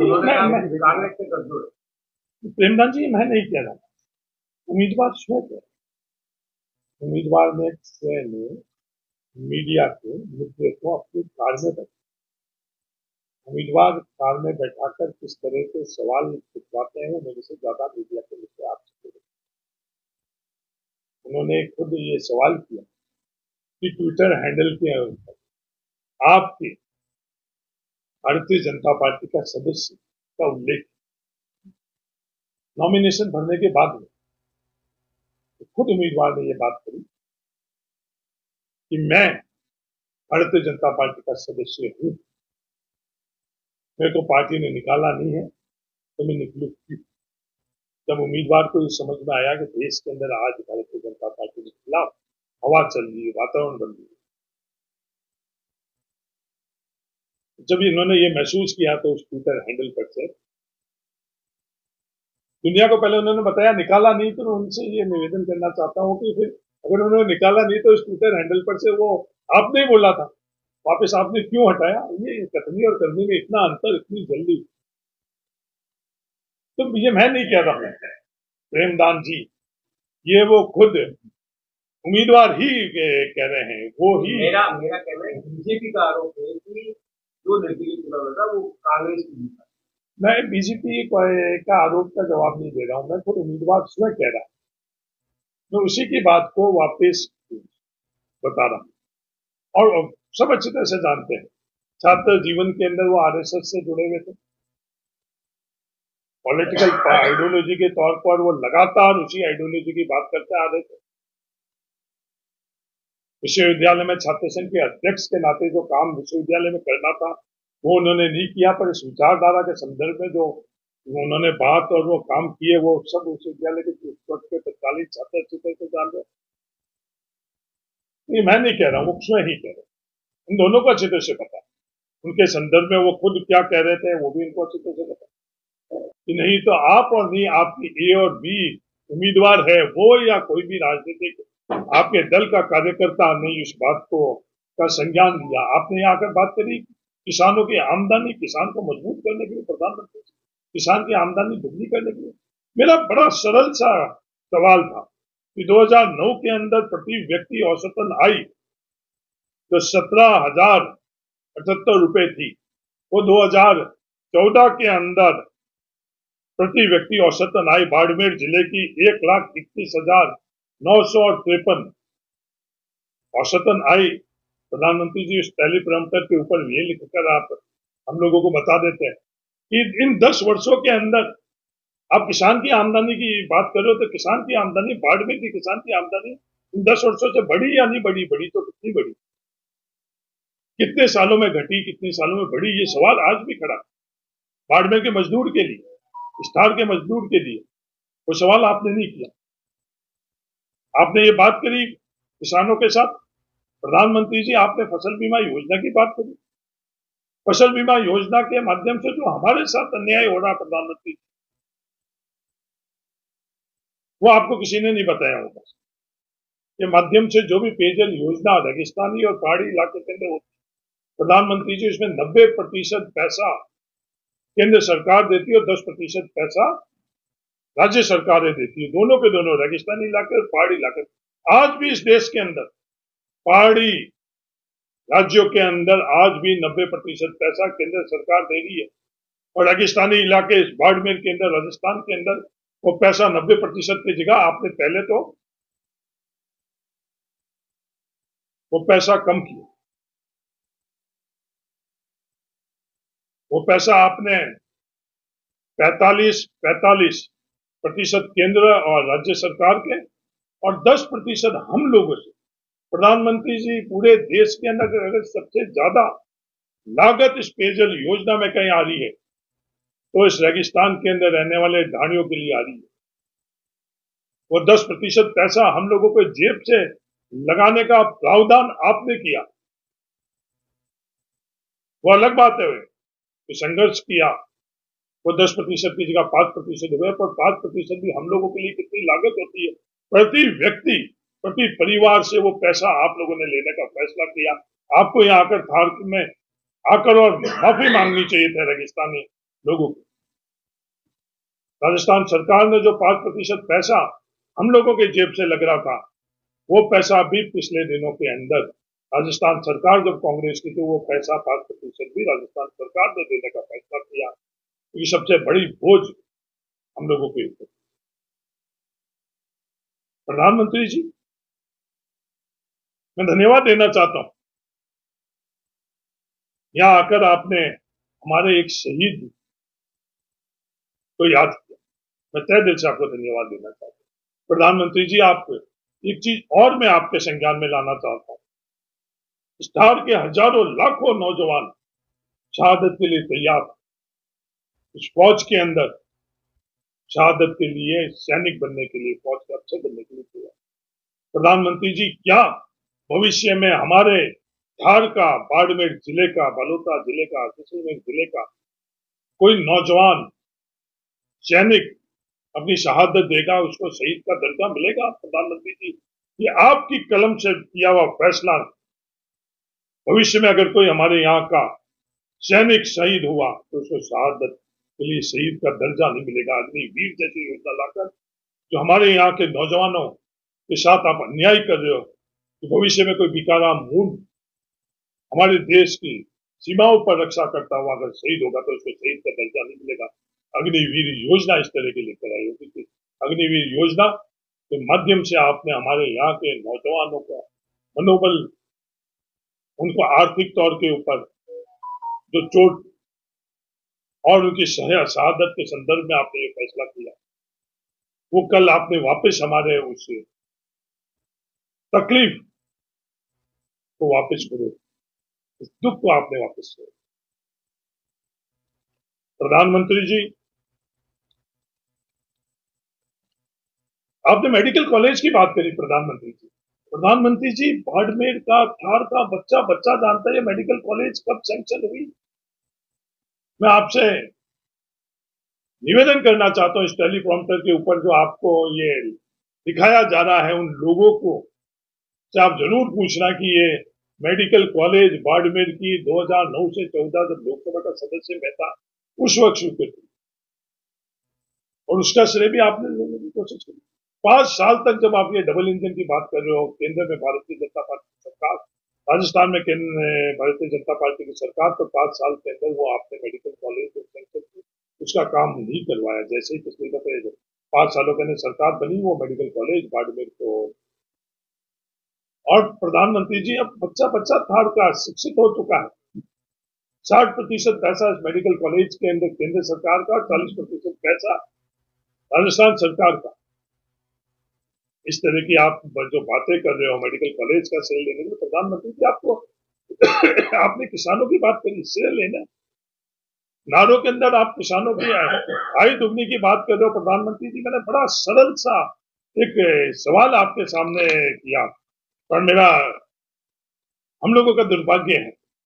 कांग्रेस के गठजोड़। प्रेमदान जी, मैं नहीं कह रहा, उम्मीदवार स्वयं कह रहे। उम्मीदवार ने स्वयं मीडिया के मुद्दे को अपनी कार में बैठा, उम्मीदवार कार में बैठाकर किस तरह के सवाल पूछवाते हैं वो मेरे से ज्यादा मीडिया के मुद्दे आप सकते। उन्होंने खुद ये सवाल किया कि ट्विटर हैंडल के आपके भारतीय जनता पार्टी का सदस्य का उल्लेख नॉमिनेशन भरने के बाद में खुद उम्मीदवार ने ये बात करी कि मैं भारतीय जनता पार्टी का सदस्य हूं, मेरे को पार्टी ने निकाला नहीं है तो मैं निकलू क्यों। जब उम्मीदवार को ये समझ में आया कि देश के अंदर आज भारतीय जनता पार्टी के खिलाफ हवा चल रही है, वातावरण बन रही है, जब इन्होंने ये महसूस किया तो उस ट्विटर हैंडल पर से दुनिया को पहले उन्होंने बताया निकाला नहीं, तो उनसे ये निवेदन करना चाहता हूं कि फिर अगर उन्होंने निकाला नहीं तो इस ट्विटर हैंडल पर से वो आपने ही बोला था, वापस आपने क्यों हटाया। ये कथनी और करनी में इतना अंतर, इतनी जल्दी, तो ये मैं नहीं कह रहा हूं प्रेमदान जी, ये वो खुद उम्मीदवार ही कह रहे हैं। वो ही मेरा कहना है बीजेपी का आरोप है कि जो नतीजे चुनाव था वो कांग्रेस की। मैं बीजेपी का आरोप का जवाब नहीं दे रहा हूं, मैं खुद उम्मीदवार स्वयं कह रहा हूं, मैं उसी की बात को वापस बता रहा हूं। और सब अच्छी तरह से जानते हैं, छात्र जीवन के अंदर वो आरएसएस से जुड़े हुए थे, पॉलिटिकल आइडियोलॉजी के तौर पर वो लगातार उसी आइडियोलॉजी की बात करते आ रहे थे। विश्वविद्यालय में छात्र संघ के अध्यक्ष के नाते जो काम विश्वविद्यालय में करना था वो उन्होंने नहीं किया, पर इस विचारधारा के संदर्भ में जो उन्होंने बात और वो काम किए वो सब विश्वविद्यालय के तत्कालीन छात्र अच्छी तरह से जान रहे। ये मैं नहीं कह रहा हूँ, वो स्वयं ही कह रहे, इन दोनों को अच्छी तरह से पता, उनके संदर्भ में वो खुद क्या कह रहे थे वो भी इनको अच्छी तरह से पता कि नहीं तो आप और नहीं आपकी ए और बी उम्मीदवार है वो या कोई भी राजनीतिक आपके दल का कार्यकर्ता नहीं इस बात को का संज्ञान लिया। आपने यहाँ आकर बात करी किसानों की आमदनी, किसान को मजबूत करने के लिए प्रधानमंत्री किसान की आमदनी दुगनी करने के लिए। मेरा बड़ा सरल सा सवाल था कि 2009 के अंदर प्रति व्यक्ति औसतन आई जो 17,078 रुपए थी, वो 2014 के अंदर प्रति व्यक्ति औसतन आई बाड़मेर जिले की 1,31,953 औसतन आई। प्रधानमंत्री जी उस टेलीप्रॉम्प्टर के ऊपर ये लिखकर आप हम लोगों को बता देते हैं कि इन 10 वर्षों के अंदर आप किसान की आमदनी की बात करो तो किसान की आमदनी, बाड़मेर की किसान की आमदनी इन 10 वर्षों से बढ़ी या नहीं बढ़ी, बढ़ी तो कितनी बढ़ी, कितने सालों में घटी, कितने सालों में बढ़ी, ये सवाल आज भी खड़ा। बाड़मेर के मजदूर के लिए, स्टार के मजदूर के लिए वो सवाल आपने नहीं किया। आपने ये बात करी किसानों के साथ, प्रधानमंत्री जी आपने फसल बीमा योजना की बात करी, फसल बीमा योजना के माध्यम से जो हमारे साथ अन्याय हो रहा प्रधानमंत्री वो आपको किसी ने नहीं बताया होगा। के माध्यम से जो भी पेयजल योजना रेगिस्तानी और पहाड़ी इलाके के अंदर होती, प्रधानमंत्री जी इसमें 90% पैसा केंद्र सरकार देती है और 10% पैसा राज्य सरकारें देती है, दोनों के दोनों, रेगिस्तानी इलाके और पहाड़ी इलाके। आज भी इस देश के अंदर पहाड़ी राज्यों के अंदर आज भी 90% पैसा केंद्र सरकार दे रही है और रेगिस्तानी इलाके बाड़मेर के अंदर, राजस्थान के अंदर वो पैसा 90% की जगह आपने पहले तो वो पैसा कम किया, वो पैसा आपने 45% केंद्र और राज्य सरकार के और 10% हम लोगों से। प्रधानमंत्री जी पूरे देश के अंदर अगर सबसे ज्यादा लागत इस पेयजल योजना में कहीं आ रही है तो इस रेगिस्तान के अंदर रहने वाले ढाणियों के लिए आ रही है। वो 10% पैसा हम लोगों को जेब से लगाने का प्रावधान आपने किया, वो अलग बात है, तो संघर्ष किया, वो 10% की जगह 5% हुए, पर 5% भी हम लोगों के लिए कितनी लागत होती है, प्रति व्यक्ति प्रति परिवार से वो पैसा आप लोगों ने लेने का फैसला किया। आपको यहाँ आकर थार में आकर और माफी मांगनी चाहिए था रेगिस्तानी लोगों को। राजस्थान सरकार ने जो 5% पैसा हम लोगों के जेब से लग रहा था, वो पैसा भी पिछले दिनों के अंदर राजस्थान सरकार जब कांग्रेस की थी, वो पैसा 5% भी राजस्थान सरकार ने देने का फैसला किया। ये सबसे बड़ी बोझ हम लोगों के ऊपर। प्रधानमंत्री जी, मैं धन्यवाद देना चाहता हूं, यहां आकर आपने हमारे एक शहीद को याद किया। मैं तहे दिल से आपको धन्यवाद देना चाहता हूं। प्रधानमंत्री जी, आप एक चीज और मैं आपके संज्ञान में लाना चाहता हूं। इस धार के हजारों लाखों नौजवान शहादत के लिए तैयार, इस फौज के अंदर शहादत के लिए, सैनिक बनने के लिए, फौज के अफसर बनने के लिए तैयार। प्रधानमंत्री जी, क्या भविष्य में हमारे धार का, बाड़मेर जिले का, बालोतरा जिले का, जैसलमेर जिले का कोई नौजवान सैनिक अपनी शहादत देगा, उसको शहीद का दर्जा मिलेगा? प्रधानमंत्री जी, ये आपकी कलम से किया हुआ फैसला, भविष्य में अगर कोई हमारे यहाँ का सैनिक शहीद हुआ तो उसको शहादत के लिए शहीद का दर्जा नहीं मिलेगा। अग्निवीर जैसी योजना लाकर जो हमारे यहाँ के नौजवानों के साथ आप अन्याय कर रहे हो, कि भविष्य में कोई भिखाराम मूर्ख हमारे देश की सीमाओं पर रक्षा करता हुआ अगर शहीद होगा तो उसको शहीद का दर्जा नहीं मिलेगा। अग्निवीर योजना इस तरह की लेकर आई होगी। अग्निवीर योजना के माध्यम से आपने हमारे यहाँ के नौजवानों का मनोबल, उनको आर्थिक तौर के ऊपर जो चोट और उनकी शहादत के संदर्भ में आपने ये फैसला किया, वो कल आपने वापस हमारे उस तकलीफ को वापस करो, इस दुख को आपने वापस करो। प्रधानमंत्री जी, आपने मेडिकल कॉलेज की बात करी। प्रधानमंत्री जी, बाड़मेर का, धार का बच्चा बच्चा जानता है ये मेडिकल कॉलेज कब सैंक्शन हुई। मैं आपसे निवेदन करना चाहता हूं, इस टेलीप्रॉम्प्टर के ऊपर जो आपको ये दिखाया जा रहा है, उन लोगों को से आप जरूर पूछना कि ये मेडिकल कॉलेज बाड़मेर की 2009 से 14 जब लोकसभा का सदस्य मैं था, उस वक्त स्वीकृत हुई, और उसका श्रेय भी आपने लेने की कोशिश की। 5 साल तक जब आप ये डबल इंजन की बात कर रहे हो, केंद्र में भारतीय जनता पार्टी की सरकार, राजस्थान में भारतीय जनता पार्टी की सरकार, तो 5 साल के अंदर वो आपने मेडिकल कॉलेज को सैंक्शन की, उसका काम नहीं करवाया। जैसे ही पिछले दफे 5 सालों के अंदर सरकार बनी, वो मेडिकल कॉलेज बाड़मेर को। और प्रधानमंत्री जी, अब बच्चा बच्चा थार का शिक्षित हो चुका है। 60% पैसा इस मेडिकल कॉलेज के अंदर केंद्र सरकार का, 40% पैसा राजस्थान सरकार का। इस तरह की आप जो बातें कर रहे हो मेडिकल कॉलेज का श्रेय लेने में, प्रधानमंत्री जी आपको आपने किसानों की बात करी, श्रेय लेना। नारों के अंदर आप किसानों की आय दुगनी की बात कर रहे हो। प्रधानमंत्री जी, मैंने बड़ा सरल सा एक सवाल आपके सामने किया, पर हम लोगों का दुर्भाग्य है